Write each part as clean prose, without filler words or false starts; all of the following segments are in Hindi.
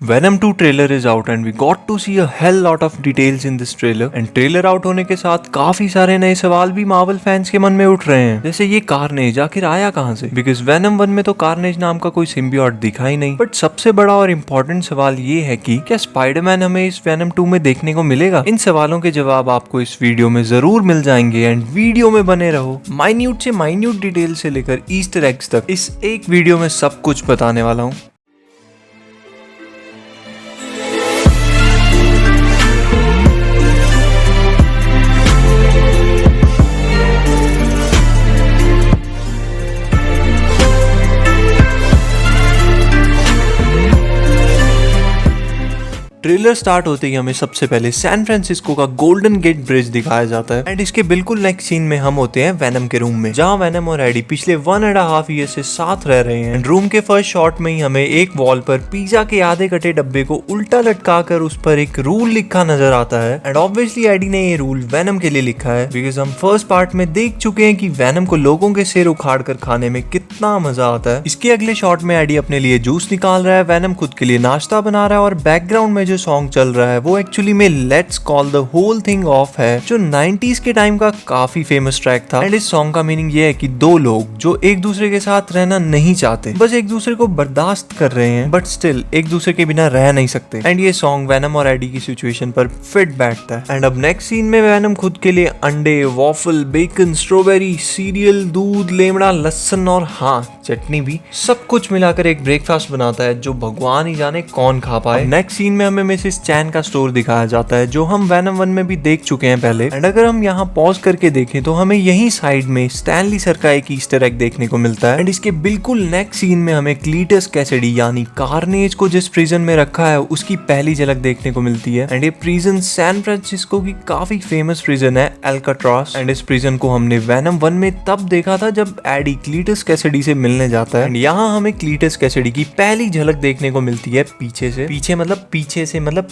Venom 2 trailer is out and we got to see a hell lot of details in this trailer and trailer out होने के साथ काफी सारे नए सवाल भी मार्वल फैंस के मन में उठ रहे हैं, जैसे ये कार्नेज आखिर आया कहां से। बिकॉज वेनम 1 में तो कार्नेज नाम का कोई सिम्बियोट दिखा ही नहीं। बट सबसे बड़ा और इम्पोर्टेंट सवाल ये है कि क्या स्पाइडरमैन हमें इस वेनम 2 में देखने को मिलेगा। इन सवालों के जवाब आपको इस वीडियो में जरूर मिल जाएंगे एंड वीडियो में बने रहो। माइन्यूट से माइन्यूट डिटेल से लेकर ईस्टर एग्स तक इस एक वीडियो में सब कुछ बताने वाला हूँ। ट्रेलर स्टार्ट होते ही हमें सबसे पहले सैन फ्रांसिस्को का गोल्डन गेट ब्रिज दिखाया जाता है एंड इसके बिल्कुल नेक्स्ट सीन में हम होते हैं वेनम के रूम में, जहां वेनम और एडी पिछले 1.5 ईयर से साथ रह रहे हैं। रूम के फर्स्ट शॉट में ही हमें एक वॉल पर पिज्जा के आधे कटे डब्बे को उल्टा लटका कर उस पर एक रूल लिखा नजर आता है एंड ऑब्वियसली एडी ने ये रूल वेनम के लिए लिखा है बिकॉज हम फर्स्ट पार्ट में देख चुके हैं कि वेनम को लोगों के सिर उखाड़ कर खाने में कितना मजा आता है। इसके अगले शॉट में एडी अपने लिए जूस निकाल रहा है, वेनम खुद के लिए नाश्ता बना रहा है और बैकग्राउंड में जो सॉन्ग चल रहा है वो एक्चुअली में let's call the whole thing off है, जो 90s के टाइम का काफी फेमस ट्रैक था। एंड इस सॉन्ग का मीनिंग ये है कि दो लोग जो एक दूसरे के साथ रहना नहीं चाहते, बस एक दूसरे को बर्दाश्त कर रहे हैं बट स्टिल एक दूसरे के बिना रह नहीं सकते। एंड ये सॉन्ग वेनम और एडी की सिचुएशन पर फिट बैठता है। एंड अब नेक्स्ट सीन में वेनम खुद के लिए अंडे, वॉफल, बेकन, स्ट्रॉबेरी, सीरियल, दूध, लेमड़ा, लहसुन और हाँ चटनी भी, सब कुछ मिलाकर एक ब्रेकफास्ट बनाता है जो भगवान ही जाने कौन खा पाए। नेक्स्ट सीन में हमें मिसेस चैन का स्टोर दिखाया जाता है जो हम वेनम 1 में भी देख चुके हैं पहले। एंड अगर हम यहाँ पॉज करके देखें तो हमें यही साइड में स्टैनली सर का एक ईस्टर एग देखने को मिलता है। एंड इसके बिल्कुल नेक्स्ट सीन में हमें क्लीटस कैसिडी यानी कार्नेज को जिस प्रिजन में रखा है उसकी पहली झलक देखने को मिलती है। एंड ये प्रिजन सैन फ्रांसिस्को की काफी फेमस प्रिजन है, अल्काट्रास। एंड इस प्रिजन को हमने वेनम 1 में तब देखा था जब एडी क्लीटस कैसिडी से मिलने जाता है। एंड यहाँ हमें क्लीटस कैसिडी की पहली झलक देखने को मिलती है पीछे से। पीछे से मतलब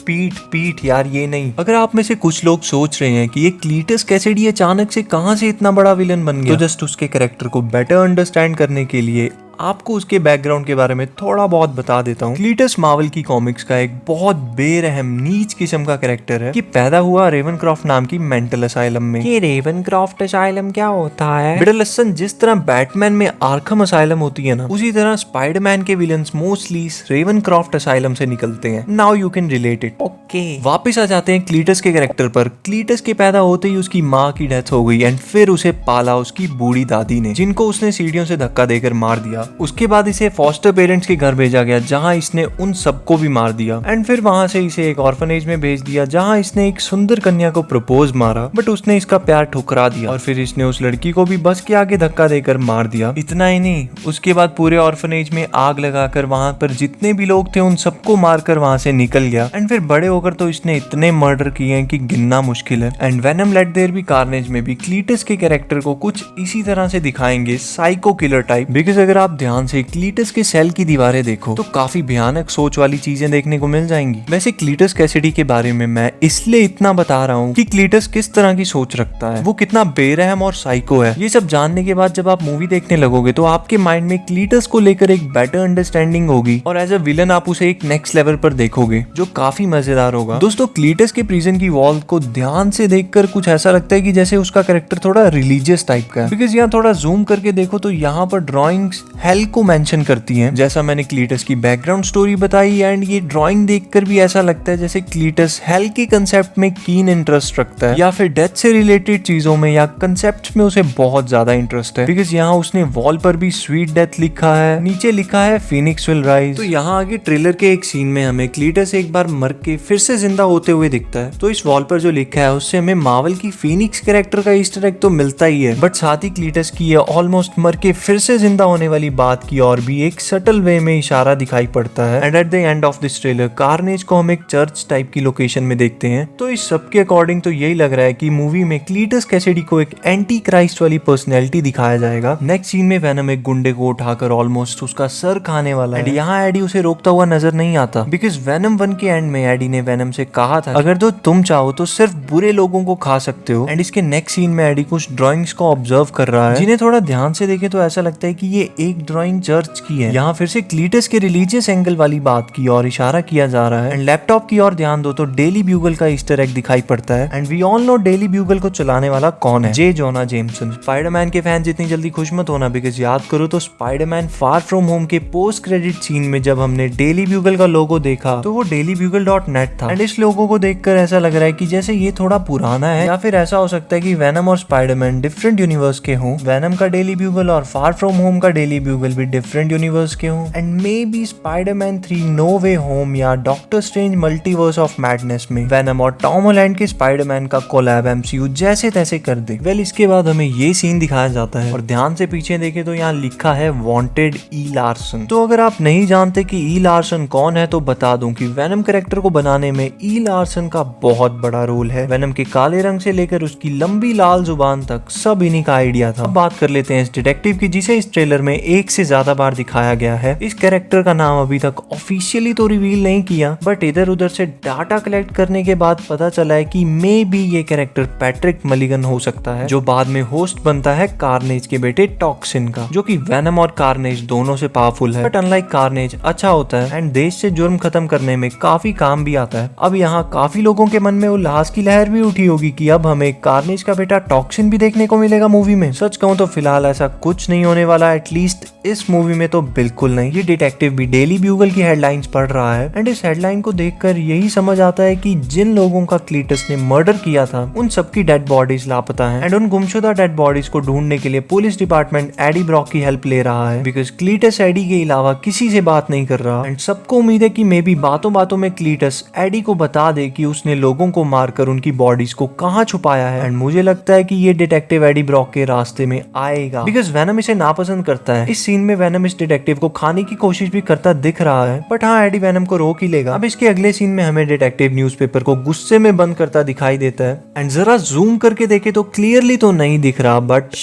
पीठ यार, ये नहीं। अगर आप में से कुछ लोग सोच रहे हैं कि ये क्लीटस कैसिडी अचानक से कहां से इतना बड़ा विलन बन गया, तो जस्ट उसके कैरेक्टर को बेटर अंडरस्टैंड करने के लिए आपको उसके बैकग्राउंड के बारे में थोड़ा बहुत बता देता हूँ। क्लीटस मार्वल की कॉमिक्स का एक बहुत बेरहम नीच किस्म का कैरेक्टर है कि पैदा हुआ रेवनक्रॉफ्ट नाम की मेंटल असाइलम में। ये रेवनक्रॉफ्ट असाइलम क्या होता है? बेटा लसन, जिस तरह बैटमैन में आर्खम असाइलम होती है ना, उसी तरह स्पाइडरमैन के विलन्स मोस्टली रेवनक्रॉफ्ट असाइलम से निकलते हैं। Now you can relate it. Okay, वापिस आ जाते हैं क्लीटस के कैरेक्टर पर। क्लीटस के पैदा होते ही उसकी माँ की डेथ हो गई एंड फिर उसे पाला उसकी बूढ़ी दादी ने, जिनको उसने सीढ़ियों से धक्का देकर मार दिया। उसके बाद इसे फॉस्टर पेरेंट्स के घर भेजा गया जहां इसने उन सबको भी मार दिया। एंड फिर वहां से इसे एक ऑर्फनेज में भेज दिया जहां इसने एक सुंदर कन्या को प्रपोज मारा बट उसने इसका प्यार ठुकरा दिया और फिर इसने उस लड़की को भी बस के आगे धक्का देकर मार दिया। इतना ही नहीं, उसके बाद पूरे ऑर्फनेज में आग लगाकर वहां पर जितने भी लोग थे उन सबको मारकर वहां से निकल गया। एंड फिर बड़े होकर तो इसने इतने मर्डर किए हैं कि गिनना मुश्किल है। And Venom let there be Carnage में भी क्लीटस के कैरेक्टर को कुछ इसी तरह से दिखाएंगे, साइको किलर टाइप। बिकॉज अगर आप ध्यान से क्लीटस के सेल की दीवारें देखो तो काफी भयानक सोच वाली चीजें देखने को मिल जाएंगी। वैसे क्लीटस कैसिडी के बारे में मैं इसलिए इतना बता रहा हूँ कि क्लीटस किस तरह की सोच रखता है, वो कितना बेरहम और साइको है। ये सब जानने के बाद जब आप मूवी देखने लगोगे तो आपके माइंड में क्लीटस को लेकर एक बेटर अंडरस्टैंडिंग होगी और एज अ विलन आप उसे एक नेक्स्ट लेवल पर देखोगे जो काफी मजेदार होगा। दोस्तों, क्लीटस के प्रिजन की वॉल को ध्यान से देखकर कुछ ऐसा लगता है कि जैसे उसका कैरेक्टर थोड़ा रिलीजियस टाइप का है। बिकॉज यहाँ थोड़ा जूम करके देखो तो यहाँ पर ड्रॉइंग्स हेल को मेंशन करती हैं, जैसा मैंने क्लीटस की बैकग्राउंड स्टोरी बताई। एंड ये ड्राइंग देखकर भी ऐसा लगता है जैसे क्लीटस हेल के कंसेप्ट में कीन इंटरेस्ट रखता है या फिर डेथ से रिलेटेड चीजों में या कंसेप्ट में उसे बहुत ज्यादा इंटरेस्ट है। बिकॉज यहाँ उसने वॉल पर भी स्वीट डेथ लिखा है, नीचे लिखा है फिनिक्स विल राइज। तो यहाँ आगे ट्रेलर के एक सीन में हमें क्लीटस एक बार मर के फिर से जिंदा होते हुए दिखता है। तो इस वॉल पर जो लिखा है उससे हमें मार्वल की फिनिक्स कैरेक्टर का ईस्टर एग तो मिलता ही है, बट साथ ही क्लीटस की ये ऑलमोस्ट मर के फिर से जिंदा होने वाली बात की और भी एक सटल वे में इशारा दिखाई पड़ता है। And at the end of this trailer carnage को हम एक चर्च टाइप की लोकेशन में देखते हैं। तो इस सब के अकॉर्डिंग तो यही लग रहा है कि मूवी में क्लीटस कैसिडी को एक एंटी क्राइस्ट वाली पर्सनैलिटी दिखाया जाएगा। नेक्स्ट सीन में वेनम एक गुंडे को उठाकर ऑलमोस्ट उसका सर खाने वाला है। यहाँ एडी उसे रोकता हुआ नजर नहीं आता बिकॉज वेनम 1 के एंड में एडी ने वेनम से कहा था अगर तो तुम चाहो तो सिर्फ बुरे लोगों को खा सकते हो। एंड इसके नेक्स्ट सीन में एडी कुछ ड्राइंग्स को ऑब्जर्व कर रहा है जिन्हें थोड़ा ध्यान से देखे तो ऐसा लगता है कि ये एक ड्राइंग चर्च की है। यहाँ फिर से क्लीटस के रिलीजियस एंगल वाली बात की और इशारा किया जा रहा है। एंड लैपटॉप की ओर ध्यान दो तो डेली ब्यूगल का ईस्टर एग दिखाई पड़ता है। And we all know Daily Bugle को चलाने वाला कौन है, जे जोना जेमसन। स्पाइडरमैन के फैन जितनी जल्दी खुश मत होना, बिकॉज याद करो तो स्पाइडरमैन फार फ्रॉम होम के पोस्ट क्रेडिट सीन में जब हमने डेली ब्यूगल का लोगो देखा तो वो dailybugle.net था। एंड इस लोगो को देखकर ऐसा लग रहा है कि जैसे ये थोड़ा पुराना है, या फिर ऐसा हो सकता है कि वेनम और स्पाइडरमैन डिफरेंट यूनिवर्स के हों। वेनम का डेली ब्यूगल और फार फ्रॉम होम का डेली ब्यूगल भी डिफरेंट यूनिवर्स के हों। And may be Spiderman 3 No Way Home या Doctor Strange Multiverse of Madness में वेनम और टॉम हॉलैंड के स्पाइडरमैन का कोलैब MCU जैसे तैसे कर दे। वेल इसके बाद हमें ये सीन दिखाया जाता है और ध्यान से पीछे देखे तो यहाँ लिखा है वांटेड ई लार्सन। तो अगर आप नहीं जानते कि ई लार्सन कौन है तो बता दूं कि वेनम कैरेक्टर को बनाने में ई लार्सन का बहुत बड़ा रोल है। वेनम के काले रंग से लेकर उसकी लंबी लाल जुबान तक सब इन्हीं का आइडिया था। अब बात कर लेते हैं इस डिटेक्टिव की जिसे इस ट्रेलर में एक से ज्यादा बार दिखाया गया है। इस कैरेक्टर का नाम अभी तक ऑफिशियली तो रिवील नहीं किया, बट इधर उधर से डाटा कलेक्ट करने के बाद पता चला है कि मे बी ये कैरेक्टर पैट्रिक मलिगन हो सकता है, जो बाद में होस्ट बनता है कार्नेज के बेटे टॉक्सिन का, जो कि वेनम और कार्नेज दोनों से पावरफुल है। बट अनलाइक कार्नेज अच्छा होता है एंड देश से जुर्म खत्म करने में काफी काम भी आता है। अब यहाँ काफी लोगों के मन में उल्लास की लहर भी उठी होगी कि अब हमें कार्नेज का बेटा टॉक्सिन भी देखने को मिलेगा मूवी में। सच कहूँ तो फिलहाल ऐसा कुछ नहीं होने वाला, एटलीस्ट इस मूवी में तो बिल्कुल नहीं। ये डिटेक्टिव भी डेली ब्यूगल की हेडलाइंस पढ़ रहा है एंड इस हेडलाइन को देखकर यही समझ आता है कि जिन लोगों का क्लीटस ने मर्डर किया था उन सबकी डेड बॉडीज लापता हैं। एंड उन गुमशुदा डेड बॉडीज को ढूंढने के लिए पुलिस डिपार्टमेंट एडी ब्रॉक की हेल्प ले रहा है, बिकॉज क्लीटस एडी के अलावा किसी से बात नहीं कर रहा। एंड सबको उम्मीद है कि मे बी बातों बातों में क्लीटस एडी को बता दे कि उसने लोगों को मारकर उनकी बॉडीज को कहाँ छुपाया है। एंड मुझे लगता है कि ये डिटेक्टिव एडी ब्रॉक के रास्ते में आएगा, बिकॉज वेनम इसे नापसंद करता है। इस सीन में वेनम इस डिटेक्टिव को खाने की कोशिश भी करता दिख रहा है, बट हाँ एडी वेनम को रोक ही लेगा। अब इसके अगले सीन में हमें डिटेक्टिव न्यूज़पेपर को गुस्से में बंद करता दिखाई देता है। एंड जरा जूम करके देखे तो क्लियरली तो नहीं दिख रहा, बट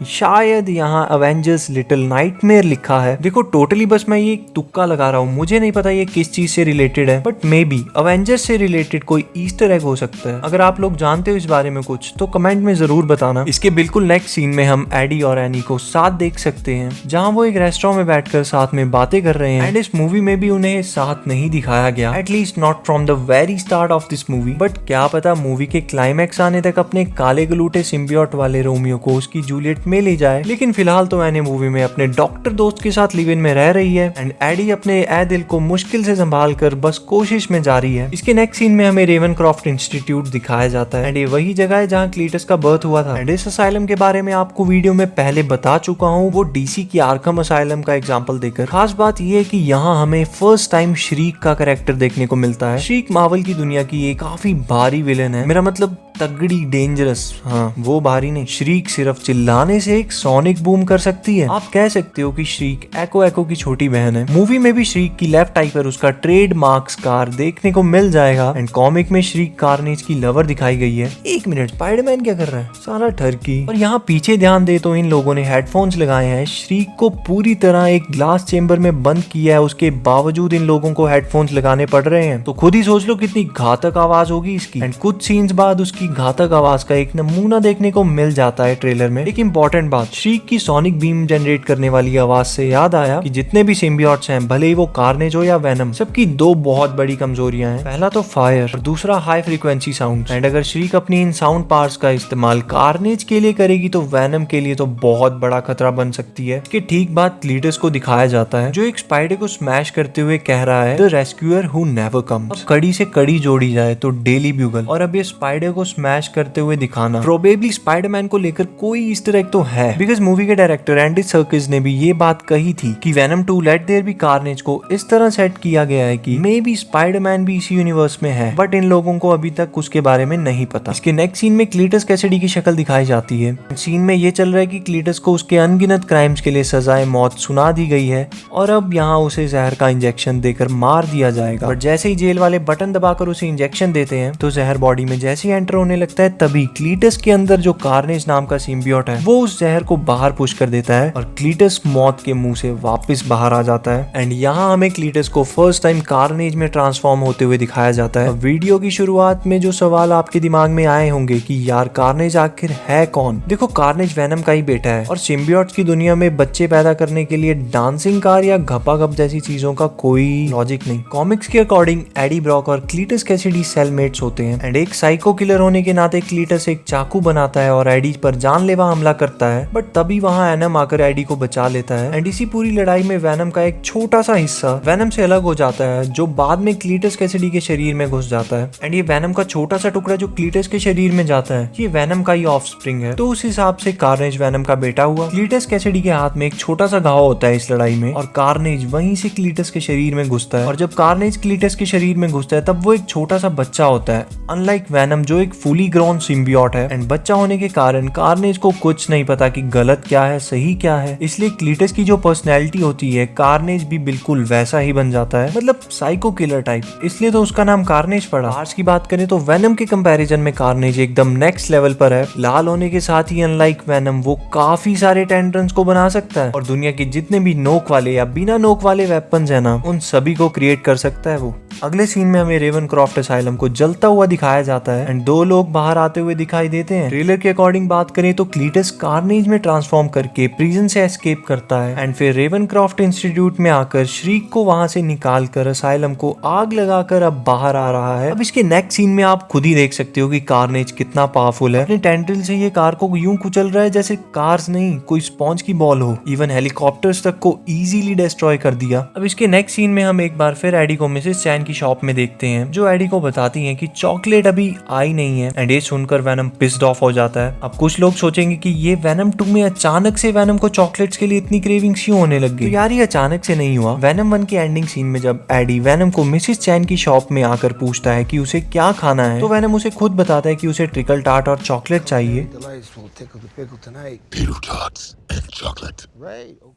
शायद यहाँ अवेंजर्स लिटिल नाइटमेयर लिखा है। देखो टोटली बस मैं ये तुक्का लगा रहा हूँ, मुझे नहीं पता ये किस चीज से रिलेटेड है, बट मे बी अवेंजर्स से रिलेटेड कोई ईस्टर एग हो सकता है। अगर आप लोग जानते हो इस बारे में कुछ तो कमेंट में जरूर बताना। इसके बिल्कुल नेक्स्ट सीन में हम एडी और एनी को साथ देख सकते हैं, जहाँ वो एक रेस्टोरेंट में बैठकर साथ में बातें कर रहे हैं। एंड इस मूवी में भी उन्हें साथ नहीं दिखाया गया, at least not from the very start of this movie. But क्या पता मूवी के क्लाइमैक्स आने तक अपने काले गलूटे सिम्बियोट वाले रोमियो को उसकी जूलियट में ले जाए। लेकिन फिलहाल तो एनी मूवी में अपने डॉक्टर दोस्त के साथ लिव इन में रह रही है एंड एडी अपने ए दिल को मुश्किल से संभाल कर बस कोशिश में जारी है। इसके नेक्स्ट सीन में हमें रेवनक्रॉफ्ट इंस्टीट्यूट दिखाया जाता है एंड ये वही जगह है जहाँ क्लीटस का बर्थ हुआ था। एंड इस असाइलम के बारे में आपको वीडियो में पहले बता चुका हूँ, वो डीसी की आर्कम असाइलम का एग्जाम्पल देकर। खास बात यह है कि यहाँ हमें फर्स्ट टाइम श्रीक का कैरेक्टर देखने को मिलता है। श्रीक मार्वल की दुनिया की एक काफी भारी विलेन है, मेरा मतलब तगड़ी डेंजरस, हाँ वो भारी नहीं। श्रीक सिर्फ चिल्लाने से एक सोनिक बूम कर सकती है। आप कह सकते हो कि श्रीक एको की छोटी बहन है। मूवी में भी श्रीक की लेफ्ट आई पर उसका ट्रेडमार्क स्कार देखने को मिल जाएगा एंड कॉमिक में श्रीक कार्नेज की लवर दिखाई गई है। एक मिनट, स्पाइडरमैन क्या कर रहा है? साला ठरकी। और यहाँ पीछे ध्यान दे तो इन लोगों ने हेडफोन्स लगाए हैं। श्रीक को पूरी तरह एक ग्लास चेंबर में बंद किया है, उसके बावजूद इन लोगों को हेडफोन्स लगाने पड़ रहे हैं। तो खुद ही सोच लो कितनी घातक आवाज होगी इसकी। एंड कुछ सीन्स बाद उसकी घातक आवाज का एक नमूना देखने को मिल जाता है ट्रेलर में। एक इंपॉर्टेंट बात, श्रीक की सोनिक बीम जनरेट करने वाली आवाज से याद आया कि जितने भी सिम्बियोट्स हैं, भले ही वो कार्नेज हो या वेनम, सबकी दो बहुत बड़ी कमजोरियां हैं। पहला तो फायर और दूसरा हाई फ्रीक्वेंसी साउंड। एंड अगर श्रीक अपनी इन साउंड पार्ट्स का इस्तेमाल कार्नेज के लिए करेगी तो वेनम के लिए तो बहुत बड़ा खतरा बन सकती है। इसके ठीक बाद क्लीटस को दिखाया जाता है जो एक स्पाइडर को स्मैश करते हुए कह रहा है, the rescuer who never comes. कड़ी से कड़ी जोड़ी जाए तो डेली ब्यूगल, और अब ये स्पाइडर को स्मैश करते हुए दिखाना प्रोबेबली स्पाइडरमैन को लेकर कोई ईस्टर एग तो है, बिकॉज मूवी के डायरेक्टर एंडी सर्किस ने भी ये बात कही थी कि Venom 2 let there be Carnage को इस तरह सेट किया गया है कि मे बी स्पाइडरमैन भी इसी यूनिवर्स में है, बट इन लोगों को अभी तक उसके बारे में नहीं पता। इसके नेक्स्ट सीन में क्लीटस कैसिडी की शक्ल दिखाई जाती है। सीन में ये चल रहा है कि क्लीटस को उसके अनगिनत क्राइम्स के लिए सजाए मौत सुना दी गई है और अब यहाँ उसे जहर का इंजेक्शन देकर मार दिया जाएगा। और जैसे ही जेल वाले बटन दबाकर उसे इंजेक्शन देते हैं तो जहर बॉडी में जैसे ही एंटर होने लगता है, तभी क्लीटस के अंदर जो कार्नेज नाम का सिम्बियोट है वो उस जहर को बाहर पुश कर देता है और क्लीटस मौत के मुंह से वापस बाहर आ जाता है। एंड यहाँ हमें क्लीटस को फर्स्ट टाइम कार्नेज में ट्रांसफॉर्म ट्रांसफॉर्म होते हुए दिखाया जाता है। वीडियो की शुरुआत में जो सवाल आपके दिमाग में आए होंगे कि यार कार्नेज आखिर है कौन? देखो, कार्नेज वेनम का ही बेटा है और सिम्बियोट्स की दुनिया में बच्चे पैदा करने के लिए डांसिंग कार या घपाघप जैसी चीजों का कोई लॉजिक नहीं। कॉमिक्स के अकॉर्डिंग एडी ब्रॉक और क्लीटस कैसिडी सेलमेट्स होते हैं एंड एक साइको किलर होने के नाते क्लीटस एक चाकू बनाता है और एडी पर जानलेवा हमला करता है, बट तभी वहां वेनम आकर एडी को बचा लेता है एंड इसी पूरी लड़ाई में वेनम का एक छोटा सा हिस्सा वेनम से अलग हो जाता है जो बाद में क्लीटस कैसिडी के शरीर में घुस जाता है एंड ये वेनम का छोटा सा टुकड़ा जो क्लीटस के शरीर में जाता है ये वेनम का ही ऑफस्प्रिंग है। तो उस हिसाब से कार्नेज वेनम का बेटा हुआ। क्लीटस कैसिडी के हाथ में एक छोटा सा घाव होता है इस लड़ाई में और कार्नेज वहीं से क्लीटस के शरीर में घुसता है और जब कार्नेज क्लीटस के शरीर में घुसता है तब वो एक छोटा सा बच्चा होता है, अनलाइक वेनम जो एक फुली ग्रोन सिम्बियोट है एंड बच्चा होने के कारण कार्नेज को कुछ नहीं पता कि गलत क्या है सही क्या है, इसलिए क्लीटस की जो पर्सनैलिटी होती है कार्नेज भी बिल्कुल वैसा ही बन जाता है, मतलब साइको किलर टाइप, इसलिए तो उसका नाम कार्नेज पड़ा। पार्ट्स की बात करें तो वेनम के कंपैरिजन में कार्नेज एकदम नेक्स्ट लेवल पर है। लाल होने के साथ ही अनलाइक वेनम वो काफी सारे टेंड्रंस को बना सकता है और दुनिया के जितने भी नोक वाले या बिना नोक वाले वेपन्स है ना उन सभी को क्रिएट कर सकता है वो। अगले सीन में हमें रेवनक्रॉफ्ट असाइलम को जलता हुआ दिखाया जाता है एंड दो लोग बाहर आते हुए दिखाई देते हैं। ट्रेलर के अकॉर्डिंग बात करें तो क्लीटस कार्नेज में ट्रांसफॉर्म करके प्रिजन से एस्केप करता है एंड फिर रेवनक्रॉफ्ट इंस्टीट्यूट में आकर श्रीक को वहां से निकाल कर असाइलम को आग लगाकर अब बाहर आ रहा है। अब इसके नेक्स्ट सीन में आप खुद ही देख सकते हो कि कार्नेज कितना पावरफुल है। अपने टेंट्रिल से ये कार को यूं कुचल रहा है जैसे कार्स नहीं कोई स्पॉन्ज की बॉल हो, इवन हेलीकॉप्टर्स तक को इजीली डिस्ट्रॉय कर दिया। अब इसके नेक्स्ट सीन में हम एक बार फिर एडी को मिसेस चैन की शॉप में देखते हैं जो एडी को बताती हैं कि चॉकलेट अभी आई नहीं है एंड ये सुनकर वेनम पिस्ड ऑफ हो जाता है। अब कुछ लोग सोचेंगे कि ये वेनम 2 में अचानक से वेनम को चॉकलेट्स के लिए इतनी क्रेविंग्स क्यों होने लग गई? तो यार ये अचानक से नहीं हुआ। वेनम 1 के एंडिंग सीन में जब एडी वेनम को मिसेस चैन की शॉप में आकर पूछता है कि उसे क्या खाना है तो वेनम उसे खुद बताता है कि उसे ट्रिकल टार्ट और चॉकलेट चाहिए।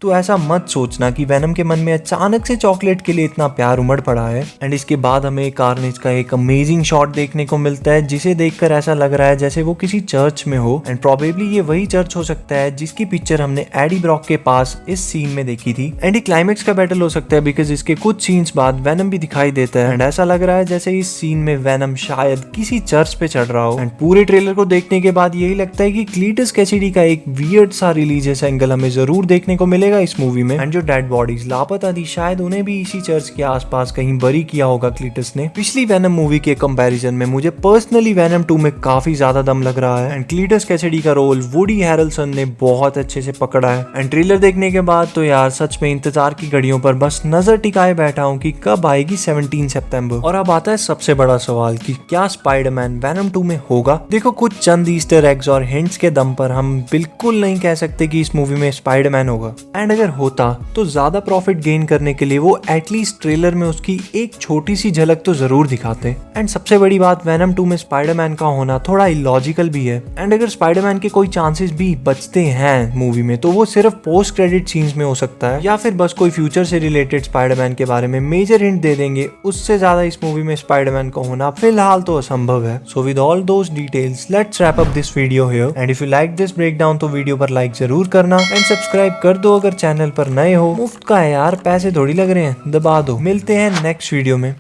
तो ऐसा मत सोचना कि वेनम के मन में अचानक से चॉकलेट के लिए इतना प्यार उमड़ पड़ा है। एंड इसके बाद हमें कार्नेज का एक अमेजिंग शॉट देखने को मिलता है जिसे देखकर ऐसा लग रहा है जैसे वो किसी चर्च में हो एंड प्रोबेबली ये वही चर्च हो सकता है जिसकी पिक्चर हमने एडी ब्रॉक के पास इस सीन में देखी थी। एंड ये क्लाइमेक्स का बैटल हो सकता है बिकॉज इसके कुछ सीन्स बाद वेनम भी दिखाई देता है एंड ऐसा लग रहा है जैसे इस सीन में वेनम शायद किसी चर्च पे चढ़ रहा हो। एंड पूरे ट्रेलर को देखने के बाद यही लगता है कि क्लीटस कैसिडी का एक वियर्ड सा रिलीजियस एंगल हमें जरूर देखने को मिलेगा इस मूवी में एंड जो डेड बॉडीज लापता थी शायद उन्हें भी इसी चर्च के आसपास कहीं बरी किया होगा क्लीटस ने। पिछली वेनम मूवी के कंपैरिजन में मुझे पर्सनली वेनम 2 में काफी ज्यादा दम लग रहा है एंड क्लीटस कैसिडी का रोल वुडी हैरेल्सन ने बहुत अच्छे से पकड़ा है। एंड ट्रेलर देखने के बाद तो यार सच में इंतजार की घड़ियों पर बस नजर टिकाए बैठा हूँ कि कब आएगी 17 सितंबर। और अब आता है सबसे बड़ा सवाल कि क्या स्पाइडरमैन वेनम 2 में होगा? देखो, कुछ चंद ईस्टर एग्स और हिंट्स के दम पर हम बिल्कुल नहीं कह सकते कि इस मूवी में स्पाइडरमैन होगा एंड अगर होता तो ज्यादा प्रॉफिट गेन करने के लिए वो एटलीस्ट ट्रेलर में उसकी एक छोटी सी झलक तो जरूर दिखाते। एंड सबसे बड़ी बात, वेनम 2 में स्पाइडरमैन का होना थोड़ा इलॉजिकल भी है एंड अगर स्पाइडरमैन के कोई चांसेस भी बचते हैं मूवी में तो वो सिर्फ पोस्ट क्रेडिट सीन्स में हो सकता है या फिर बस कोई फ्यूचर से रिलेटेड स्पाइडरमैन के बारे में मेजर हिंट दे देंगे। उससे ज्यादा इस मूवी में स्पाइडरमैन का होना फिलहाल तो असंभव है। So with all those details let's wrap up this video here and if you like this breakdown तो वीडियो पर लाइक जरूर करना एंड सब्सक्राइब कर दो अगर चैनल पर नए हो। मुफ्त का है यार, पैसे थोड़ी लग रहे हैं, दबा दो। मिलते हैं नेक्स्ट वीडियो में।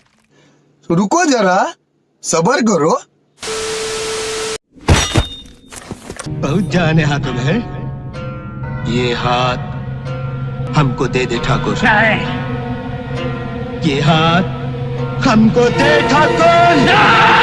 रुको जरा, सबर करो। बहुत जाने हाथों में है, ये हाथ हमको दे दे ठाकुर। ये हाथ हमको दे ठाकुर।